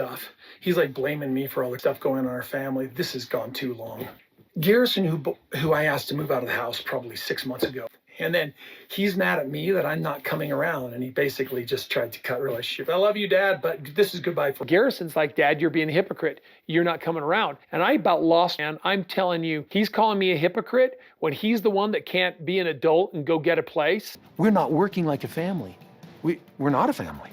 stuff. He's like blaming me for all the stuff going on in our family. This has gone too long. Garrison, who I asked to move out of the house probably 6 months ago, and then he's mad at me that I'm not coming around, and he basically just tried to cut relationship. I love you, Dad, but this is goodbye for Garrison's like, Dad, you're being a hypocrite. You're not coming around. And I about lost, and I'm telling you, he's calling me a hypocrite when he's the one that can't be an adult and go get a place. We're not working like a family. We're not a family.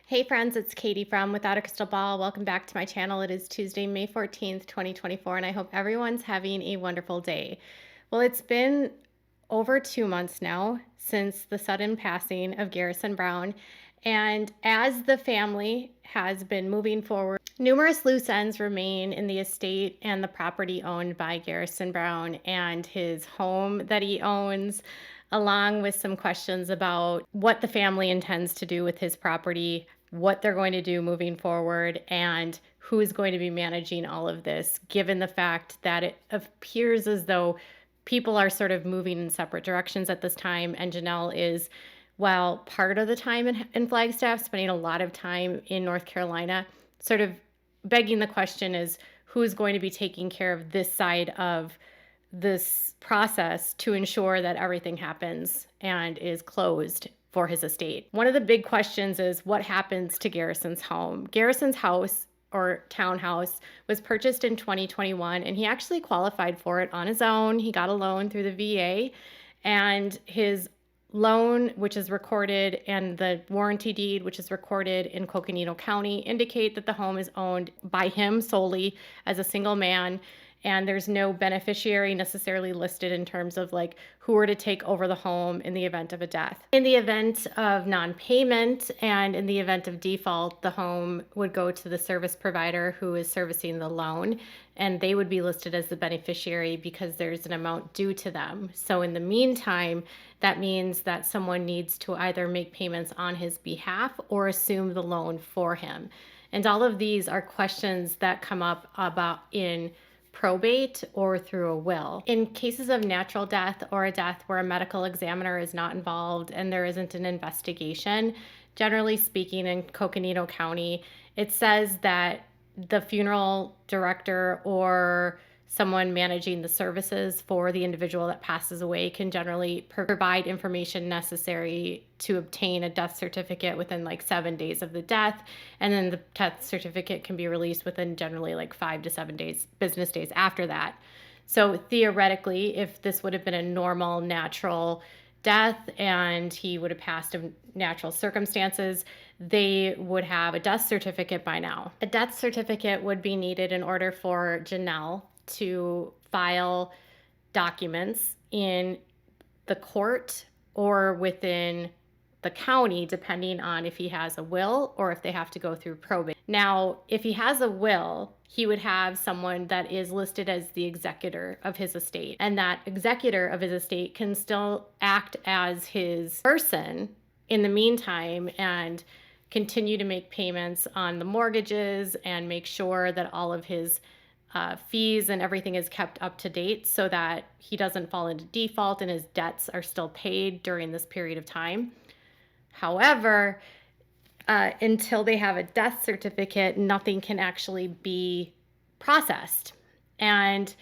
Hey friends, it's Katie from Without a Crystal Ball. Welcome back to my channel. It is Tuesday, May 14th, 2024, and I hope everyone's having a wonderful day. Well, it's been over 2 months now since the sudden passing of Garrison Brown, and as the family has been moving forward, numerous loose ends remain in the estate and the property owned by Garrison Brown and his home that he owns, along with some questions about what the family intends to do with his property, what they're going to do moving forward, and who is going to be managing all of this, given the fact that it appears as though people are sort of moving in separate directions at this time. And Janelle is, while part of the time in Flagstaff, spending a lot of time in North Carolina, sort of begging the question is, who's going to be taking care of this side of this process to ensure that everything happens and is closed for his estate. One of the big questions is what happens to Garrison's home. Garrison's house or townhouse was purchased in 2021, and he actually qualified for it on his own. He got a loan through the VA, and his loan, which is recorded, and the warranty deed, which is recorded in Coconino County, indicate that the home is owned by him solely as a single man. And there's no beneficiary necessarily listed in terms of like who were to take over the home in the event of a death. In the event of non-payment and in the event of default, the home would go to the service provider who is servicing the loan, and they would be listed as the beneficiary because there's an amount due to them. So in the meantime, that means that someone needs to either make payments on his behalf or assume the loan for him. And all of these are questions that come up about in probate or through a will. In cases of natural death or a death where a medical examiner is not involved and there isn't an investigation, generally speaking in Coconino County, it says that the funeral director or someone managing the services for the individual that passes away can generally provide information necessary to obtain a death certificate within like 7 days of the death. And then the death certificate can be released within generally like 5 to 7 days, business days after that. So theoretically, if this would have been a normal, natural death and he would have passed in natural circumstances, they would have a death certificate by now. A death certificate would be needed in order for Janelle to file documents in the court or within the county, depending on if he has a will or if they have to go through probate. Now, if he has a will, he would have someone that is listed as the executor of his estate, and that executor of his estate can still act as his person in the meantime and continue to make payments on the mortgages and make sure that all of his fees and everything is kept up to date so that he doesn't fall into default and his debts are still paid during this period of time. However, until they have a death certificate, nothing can actually be processed. And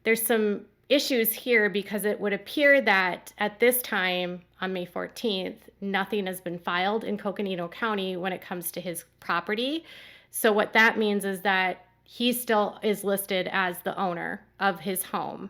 there's some issues here because it would appear that at this time on May 14th, nothing has been filed in Coconino County when it comes to his property. So what that means is that he still is listed as the owner of his home,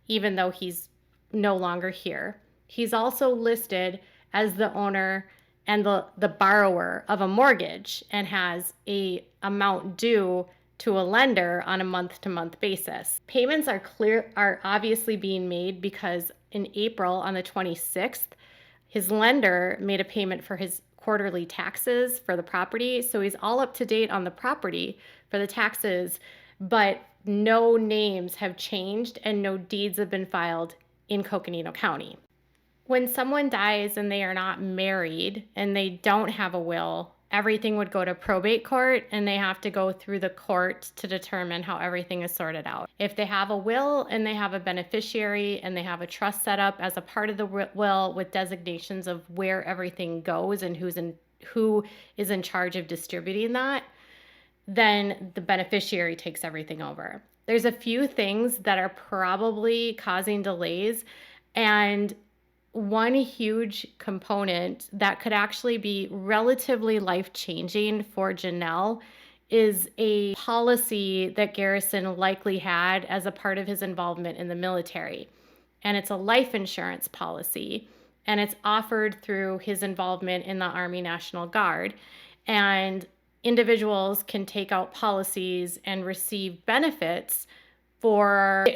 even though he's no longer here. He's also listed as the owner and the borrower of a mortgage and has a amount due to a lender on a month-to-month basis. Payments are obviously being made because in April on the 26th, his lender made a payment for his quarterly taxes for the property. So he's all up to date on the property for the taxes, but no names have changed and no deeds have been filed in Coconino County. When someone dies and they are not married and they don't have a will, everything would go to probate court and they have to go through the court to determine how everything is sorted out. If they have a will and they have a beneficiary and they have a trust set up as a part of the will with designations of where everything goes and who is in charge of distributing that, then the beneficiary takes everything over. There's a few things that are probably causing delays, and one huge component that could actually be relatively life-changing for Janelle is a policy that Garrison likely had as a part of his involvement in the military. And it's a life insurance policy, and it's offered through his involvement in the Army National Guard. And individuals can take out policies and receive benefits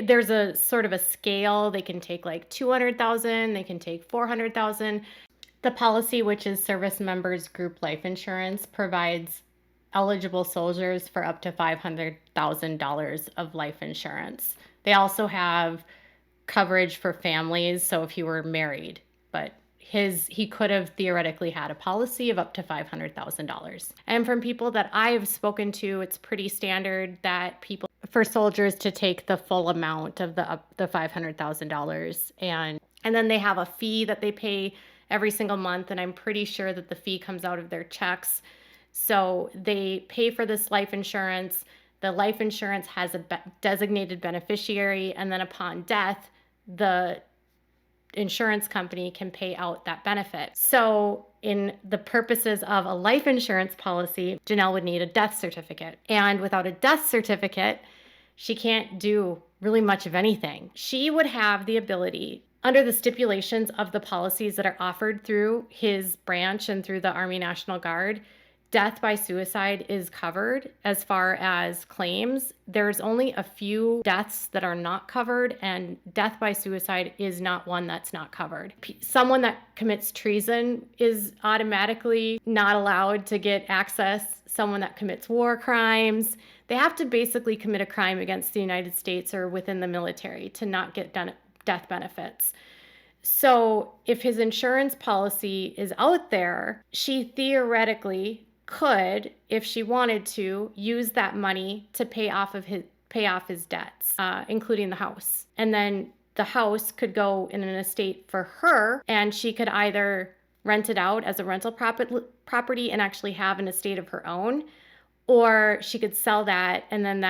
there's a sort of a scale. They can take like 200,000, they can take 400,000. The policy, which is Service Members Group Life Insurance, provides eligible soldiers for up to $500,000 of life insurance. They also have coverage for families, so if you were married, but he could have theoretically had a policy of up to $500,000. And from people that I've spoken to, it's pretty standard that for soldiers to take the full amount of the $500,000. And then they have a fee that they pay every single month, and I'm pretty sure that the fee comes out of their checks. So they pay for this life insurance. The life insurance has a designated beneficiary, and then upon death, the insurance company can pay out that benefit. So in the purposes of a life insurance policy, Janelle would need a death certificate. And without a death certificate, she can't do really much of anything. She would have the ability, under the stipulations of the policies that are offered through his branch and through the Army National Guard, death by suicide is covered as far as claims. There's only a few deaths that are not covered, and death by suicide is not one that's not covered. Someone that commits treason is automatically not allowed to get access. Someone that commits war crimes, they have to basically commit a crime against the United States or within the military to not get death benefits. So if his insurance policy is out there, she theoretically could, if she wanted to, use that money to pay off his debts, including the house. And then the house could go in an estate for her, and she could either rent it out as a rental property and actually have an estate of her own, or she could sell that, and then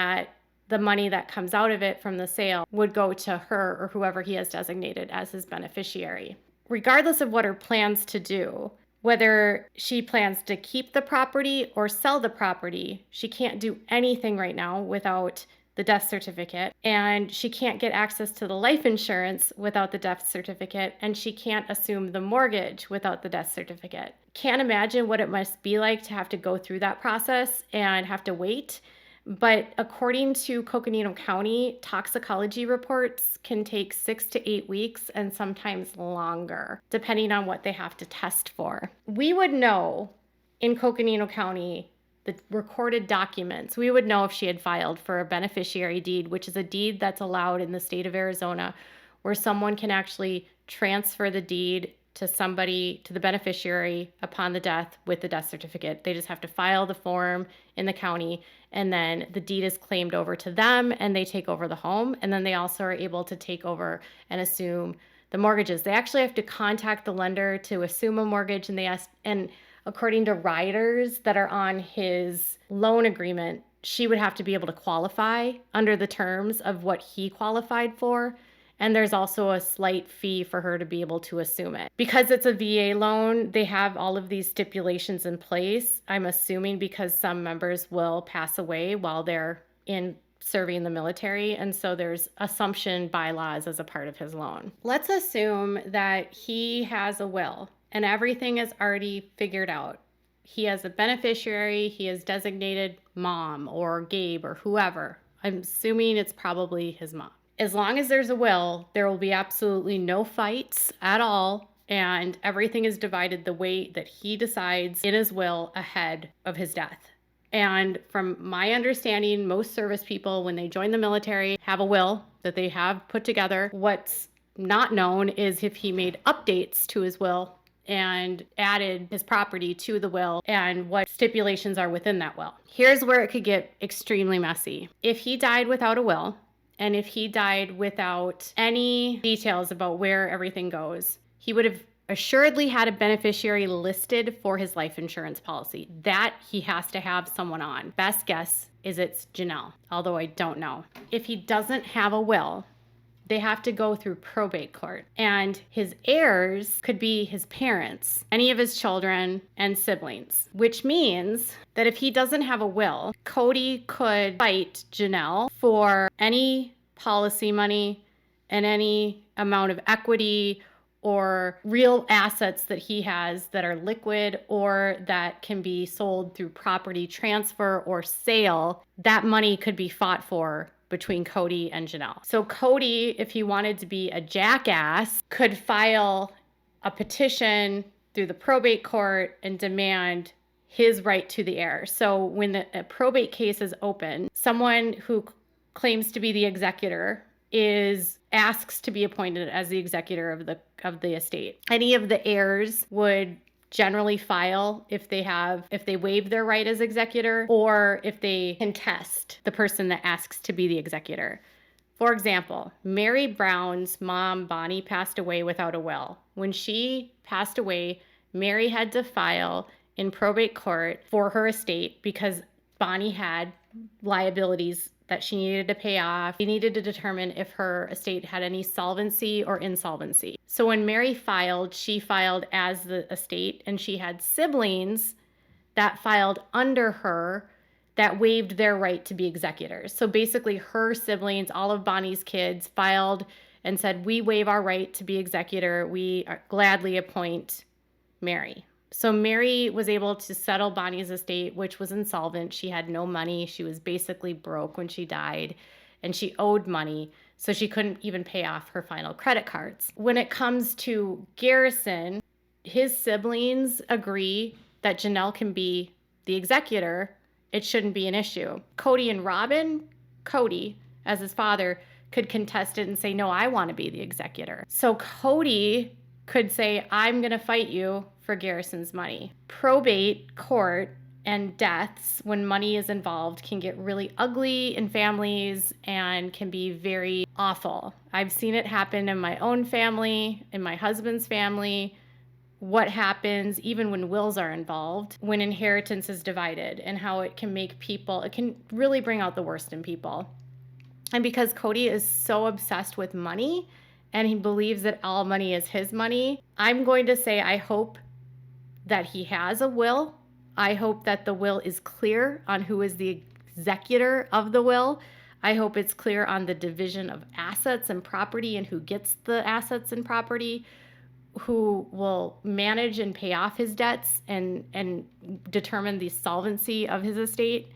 the money that comes out of it from the sale would go to her or whoever he has designated as his beneficiary. Regardless of what her plans to do, whether she plans to keep the property or sell the property, she can't do anything right now without the death certificate, and she can't get access to the life insurance without the death certificate, and she can't assume the mortgage without the death certificate. Can't imagine what it must be like to have to go through that process and have to wait. But according to Coconino County, toxicology reports can take 6 to 8 weeks and sometimes longer, depending on what they have to test for. We would know in Coconino County, the recorded documents, we would know if she had filed for a beneficiary deed, which is a deed that's allowed in the state of Arizona, where someone can actually transfer the deed to the beneficiary upon the death with the death certificate. They just have to file the form in the county, and then the deed is claimed over to them and they take over the home. And then they also are able to take over and assume the mortgages. They actually have to contact the lender to assume a mortgage, and according to riders that are on his loan agreement, she would have to be able to qualify under the terms of what he qualified for. And there's also a slight fee for her to be able to assume it. Because it's a VA loan, they have all of these stipulations in place. I'm assuming because some members will pass away while they're in serving the military. And so there's assumption bylaws as a part of his loan. Let's assume that he has a will and everything is already figured out. He has a beneficiary, he has designated mom or Gabe or whoever. I'm assuming it's probably his mom. As long as there's a will, there will be absolutely no fights at all, and everything is divided the way that he decides in his will ahead of his death. And from my understanding, most service people, when they join the military, have a will that they have put together. What's not known is if he made updates to his will and added his property to the will and what stipulations are within that will. Here's where it could get extremely messy. If he died without a will, and if he died without any details about where everything goes, he would have assuredly had a beneficiary listed for his life insurance policy. That he has to have someone on. Best guess is it's Janelle, although I don't know. If he doesn't have a will, they have to go through probate court. And his heirs could be his parents, any of his children, and siblings, which means that if he doesn't have a will, Kody could fight Janelle for any policy money and any amount of equity or real assets that he has that are liquid or that can be sold through property transfer or sale. That money could be fought for between Kody and Janelle. So Kody, if he wanted to be a jackass, could file a petition through the probate court and demand his right to the heir. So when a probate case is open, someone who claims to be the executor asks to be appointed as the executor of the estate. Any of the heirs would generally file if they waive their right as executor or if they contest the person that asks to be the executor. For example, Mary Brown's mom, Bonnie, passed away without a will. When she passed away, Mary had to file in probate court for her estate because Bonnie had liabilities that she needed to pay off. She needed to determine if her estate had any solvency or insolvency. So when Mary filed, she filed as the estate, and she had siblings that filed under her that waived their right to be executors. So basically her siblings, all of Bonnie's kids, filed and said, we waive our right to be executor. We gladly appoint Mary. So Mary was able to settle Bonnie's estate, which was insolvent. She had no money. She was basically broke when she died, and she owed money, so she couldn't even pay off her final credit cards. When it comes to Garrison, his siblings agree that Janelle can be the executor. It shouldn't be an issue. Kody and Robin, Kody, as his father, could contest it and say, no, I want to be the executor. So Kody could say, I'm going to fight you for Garrison's money. Probate court and deaths, when money is involved, can get really ugly in families and can be very awful. I've seen it happen in my own family, in my husband's family. What happens even when wills are involved, when inheritance is divided, and how it can make people, it can really bring out the worst in people. And because Kody is so obsessed with money, and he believes that all money is his money, I'm going to say I hope that he has a will. I hope that the will is clear on who is the executor of the will. I hope it's clear on the division of assets and property and who gets the assets and property, who will manage and pay off his debts and determine the solvency of his estate.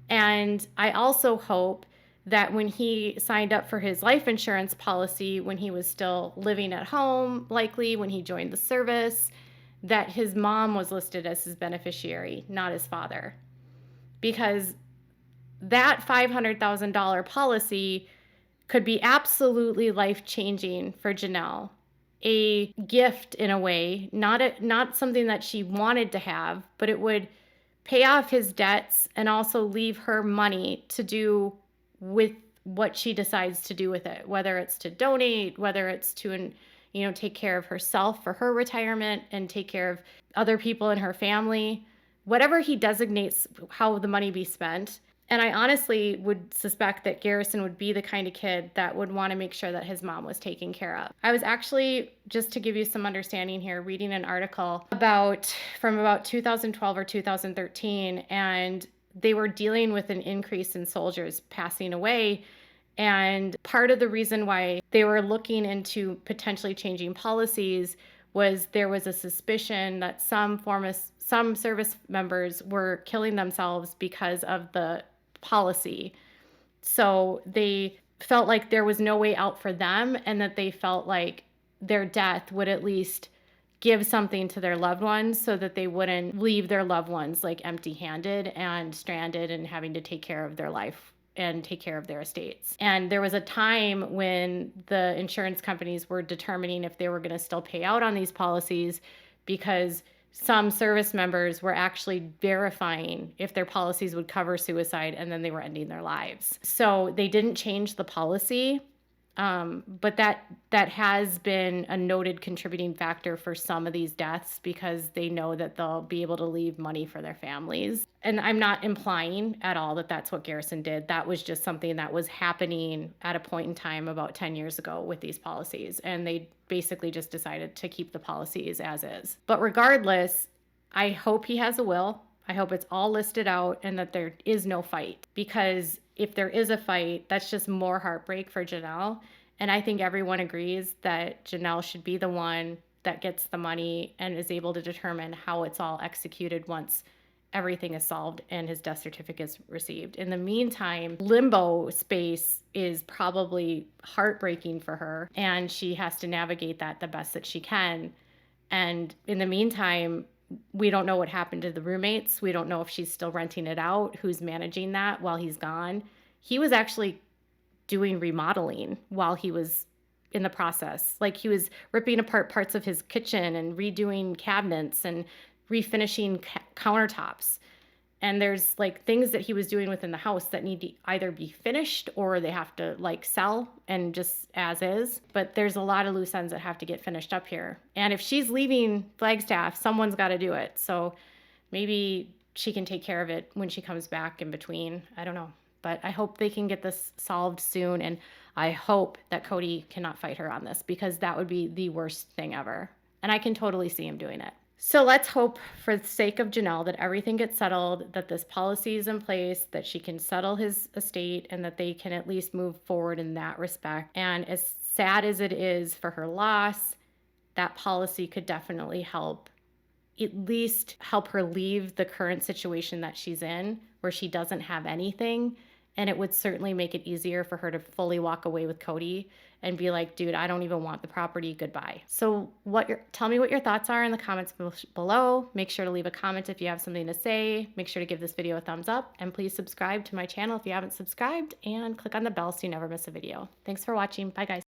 And I also hope that when he signed up for his life insurance policy, when he was still living at home, likely when he joined the service, that his mom was listed as his beneficiary, not his father. Because that $500,000 policy could be absolutely life-changing for Janelle. A gift in a way, not something that she wanted to have, but it would pay off his debts and also leave her money to do with what she decides to do with it, whether it's to donate, whether it's to, take care of herself for her retirement and take care of other people in her family, whatever he designates how the money be spent. And I honestly would suspect that Garrison would be the kind of kid that would want to make sure that his mom was taken care of. I was actually, just to give you some understanding here, reading an article from about 2012 or 2013, and they were dealing with an increase in soldiers passing away. And part of the reason why they were looking into potentially changing policies was there was a suspicion that some service members were killing themselves because of the policy. So they felt like there was no way out for them, and that they felt like their death would at least give something to their loved ones so that they wouldn't leave their loved ones like empty-handed and stranded and having to take care of their life and take care of their estates. And there was a time when the insurance companies were determining if they were going to still pay out on these policies, because some service members were actually verifying if their policies would cover suicide, and then they were ending their lives. So they didn't change the policy. But that has been a noted contributing factor for some of these deaths, because they know that they'll be able to leave money for their families. And I'm not implying at all that that's what Garrison did. That was just something that was happening at a point in time about 10 years ago with these policies. And they basically just decided to keep the policies as is. But regardless, I hope he has a will. I hope it's all listed out and that there is no fight, because if there is a fight, that's just more heartbreak for Janelle. And I think everyone agrees that Janelle should be the one that gets the money and is able to determine how it's all executed once everything is solved and his death certificate is received. In the meantime, limbo space is probably heartbreaking for her, and she has to navigate that the best that she can. And in the meantime, we don't know what happened to the roommates. We don't know if she's still renting it out, who's managing that while he's gone. He was actually doing remodeling while he was in the process. Like, he was ripping apart parts of his kitchen and redoing cabinets and refinishing countertops. And there's like things that he was doing within the house that need to either be finished or they have to like sell and just as is. But there's a lot of loose ends that have to get finished up here. And if she's leaving Flagstaff, someone's got to do it. So maybe she can take care of it when she comes back in between. I don't know. But I hope they can get this solved soon. And I hope that Kody cannot fight her on this, because that would be the worst thing ever. And I can totally see him doing it. So let's hope, for the sake of Janelle, that everything gets settled, that this policy is in place, that she can settle his estate, and that they can at least move forward in that respect. And as sad as it is for her loss, that policy could definitely help, at least help her leave the current situation that she's in, where she doesn't have anything. And it would certainly make it easier for her to fully walk away with Kody and be like, dude, I don't even want the property, goodbye. So tell me what your thoughts are in the comments below. Make sure to leave a comment if you have something to say. Make sure to give this video a thumbs up, and please subscribe to my channel if you haven't subscribed, and click on the bell so you never miss a video. Thanks for watching. Bye guys.